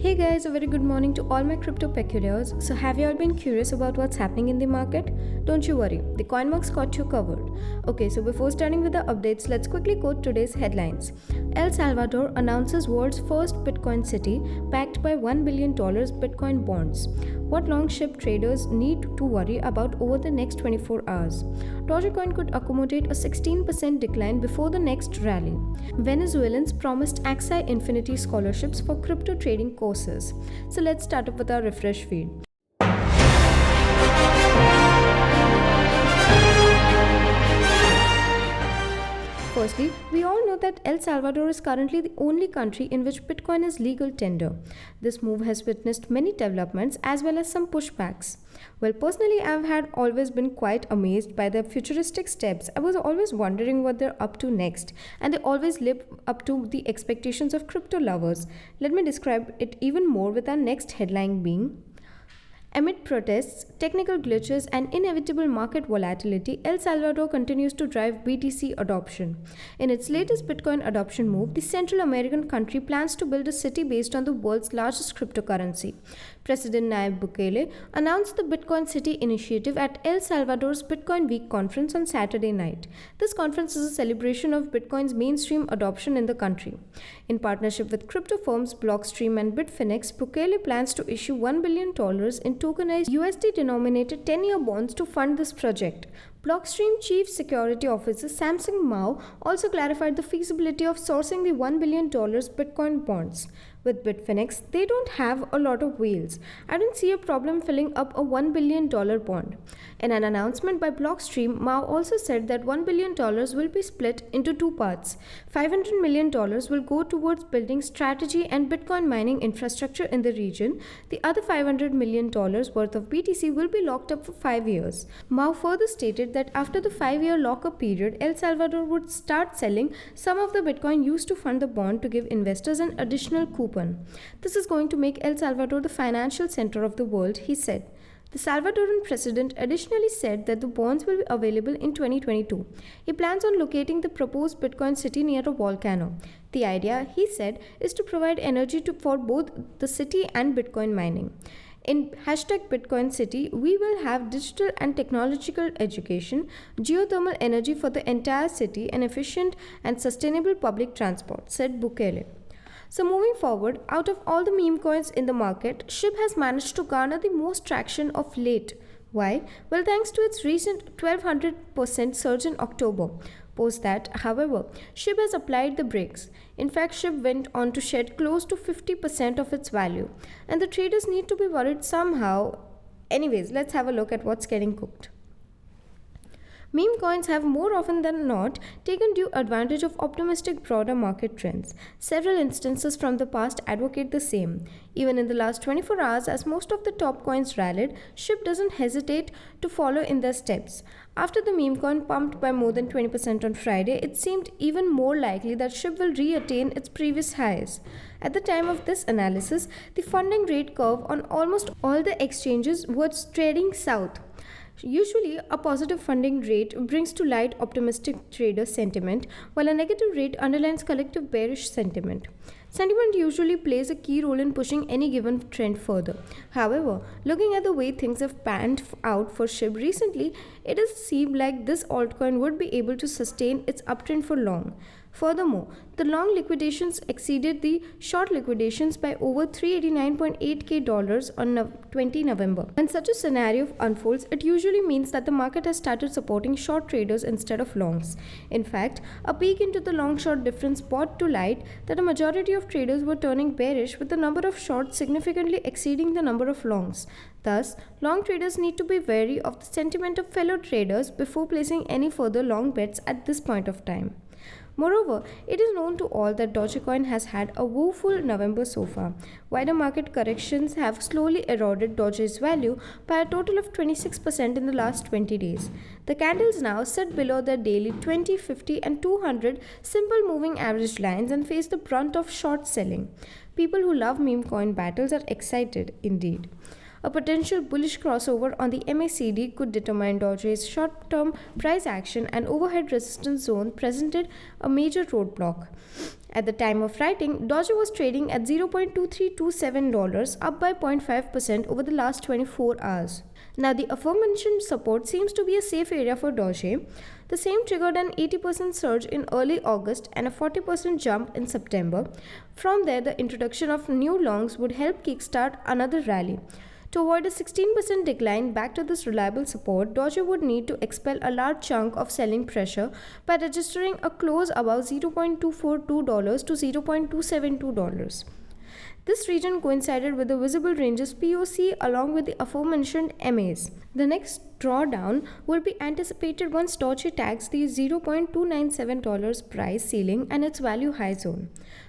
Hey guys, a very good morning to all my crypto peculiars. So, have you all been curious about what's happening in the market? Don't you worry, the CoinMarks got you covered. Okay, so before starting with the updates, let's quickly quote today's headlines. El Salvador announces world's first Bitcoin city backed by $1 billion Bitcoin bonds. What long ship traders need to worry about over the next 24 hours. Dogecoin could accommodate a 16% decline before the next rally. Venezuelans promised Axie Infinity scholarships for crypto trading courses. So let's start up with our refresh feed. Firstly, we all know that El Salvador is currently the only country in which Bitcoin is legal tender. This move has witnessed many developments as well as some pushbacks. Well, personally, I've had always been quite amazed by their futuristic steps. I was always wondering what they're up to next, and they always live up to the expectations of crypto lovers. Let me describe it even more with our next headline being: amid protests, technical glitches, and inevitable market volatility, El Salvador continues to drive BTC adoption. In its latest Bitcoin adoption move, the Central American country plans to build a city based on the world's largest cryptocurrency. President Nayib Bukele announced the Bitcoin City initiative at El Salvador's Bitcoin Week conference on Saturday night. This conference is a celebration of Bitcoin's mainstream adoption in the country. In partnership with crypto firms Blockstream and Bitfinex, Bukele plans to issue $1 billion in tokenized USD denominated 10-year bonds to fund this project. Blockstream Chief Security Officer Samsung Mao also clarified the feasibility of sourcing the $1 billion Bitcoin bonds. With Bitfinex, they don't have a lot of whales. I don't see a problem filling up a $1 billion bond. In an announcement by Blockstream, Mao also said that $1 billion will be split into two parts. $500 million will go towards building strategy and Bitcoin mining infrastructure in the region. The other $500 million worth of BTC will be locked up for 5 years. Mao further stated that after the 5-year lock-up period, El Salvador would start selling some of the Bitcoin used to fund the bond to give investors an additional coupon. This is going to make El Salvador the financial center of the world, he said. The Salvadoran president additionally said that the bonds will be available in 2022. He plans on locating the proposed Bitcoin city near a volcano. The idea, he said, is to provide energy for both the city and Bitcoin mining. In #Bitcoin City, we will have digital and technological education, geothermal energy for the entire city, and efficient and sustainable public transport, said Bukele. So moving forward, out of all the meme coins in the market, SHIB has managed to garner the most traction of late. Why? Well, thanks to its recent 1200% surge in October. Post that, however, SHIB has applied the brakes. In fact, SHIB went on to shed close to 50% of its value, and the traders need to be worried somehow. Anyways, let's have a look at what's getting cooked. Meme coins have more often than not taken due advantage of optimistic broader market trends. Several instances from the past advocate the same. Even in the last 24 hours, as most of the top coins rallied, SHIB doesn't hesitate to follow in their steps. After the meme coin pumped by more than 20% on Friday, it seemed even more likely that SHIB will re-attain its previous highs. At the time of this analysis, the funding rate curve on almost all the exchanges was trading south. Usually, a positive funding rate brings to light optimistic trader sentiment, while a negative rate underlines collective bearish sentiment. Sentiment usually plays a key role in pushing any given trend further. However, looking at the way things have panned out for SHIB recently, it has seemed like this altcoin would be able to sustain its uptrend for long. Furthermore, the long liquidations exceeded the short liquidations by over $389.8K on 20 November. When such a scenario unfolds, it usually means that the market has started supporting short traders instead of longs. In fact, a peek into the long-short difference brought to light that a majority of traders were turning bearish, with the number of shorts significantly exceeding the number of longs. Thus, long traders need to be wary of the sentiment of fellow traders before placing any further long bets at this point of time. Moreover, it is known to all that Dogecoin has had a woeful November so far. Wider market corrections have slowly eroded Doge's value by a total of 26% in the last 20 days. The candles now sit below their daily 20, 50 and 200 simple moving average lines and face the brunt of short selling. People who love meme coin battles are excited indeed. A potential bullish crossover on the MACD could determine Doge's short-term price action, and overhead resistance zone presented a major roadblock. At the time of writing, Doge was trading at $0.2327, up by 0.5% over the last 24 hours. Now, the aforementioned support seems to be a safe area for Doge. The same triggered an 80% surge in early August and a 40% jump in September. From there, the introduction of new longs would help kickstart another rally. To avoid a 16% decline back to this reliable support, Doge would need to expel a large chunk of selling pressure by registering a close above $0.242 to $0.272. This region coincided with the visible ranges POC along with the aforementioned MAs. The next drawdown would be anticipated once Doge tags the $0.297 price ceiling and its value high zone.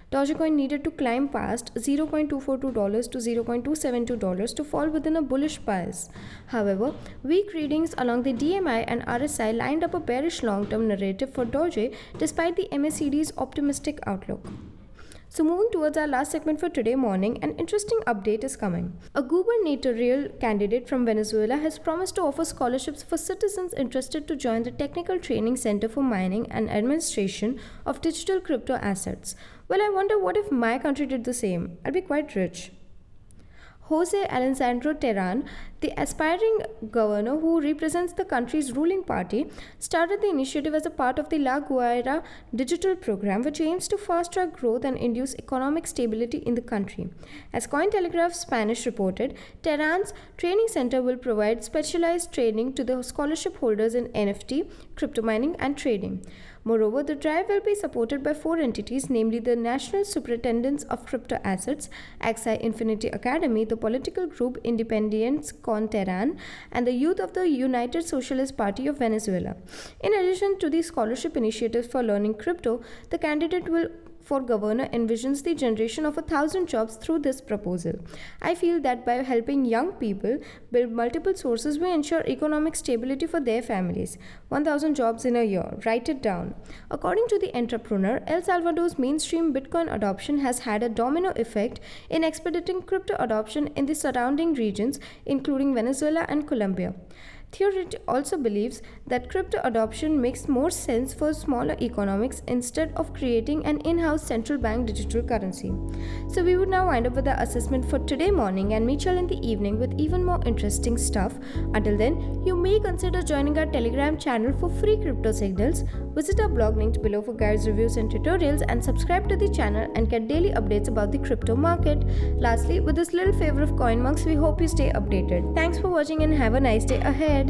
Dogecoin needed to climb past $0.242 to $0.272 to fall within a bullish bias. However, weak readings along the DMI and RSI lined up a bearish long-term narrative for Doge despite the MACD's optimistic outlook. So moving towards our last segment for today morning, an interesting update is coming. A gubernatorial candidate from Venezuela has promised to offer scholarships for citizens interested to join the Technical Training Center for Mining and Administration of Digital Crypto Assets. Well, I wonder what if my country did the same? I'd be quite rich. Jose Alessandro Terran, the aspiring governor who represents the country's ruling party, started the initiative as a part of the La Guaira digital program, which aims to fast-track growth and induce economic stability in the country. As Cointelegraph Spanish reported, Terran's training center will provide specialized training to the scholarship holders in NFT, crypto mining, and trading. Moreover, the drive will be supported by 4 entities, namely the National Superintendents of Crypto Assets, Axie Infinity Academy, the political group Independientes con Terran, and the youth of the United Socialist Party of Venezuela. In addition to the scholarship initiatives for learning crypto, the candidate for governor envisions the generation of 1,000 jobs through this proposal. I feel that by helping young people build multiple sources, we ensure economic stability for their families. 1,000 jobs in a year. Write it down. According to the entrepreneur, El Salvador's mainstream Bitcoin adoption has had a domino effect in expediting crypto adoption in the surrounding regions, including Venezuela and Colombia. Theory also believes that crypto adoption makes more sense for smaller economics instead of creating an in-house central bank digital currency. So we would now wind up with the assessment for today morning and meet you in the evening with even more interesting stuff. Until then, you may consider joining our Telegram channel for free crypto signals. Visit our blog linked below for guides, reviews and tutorials, and subscribe to the channel and get daily updates about the crypto market. Lastly, with this little favor of CoinMonks, we hope you stay updated. Thanks for watching and have a nice day ahead.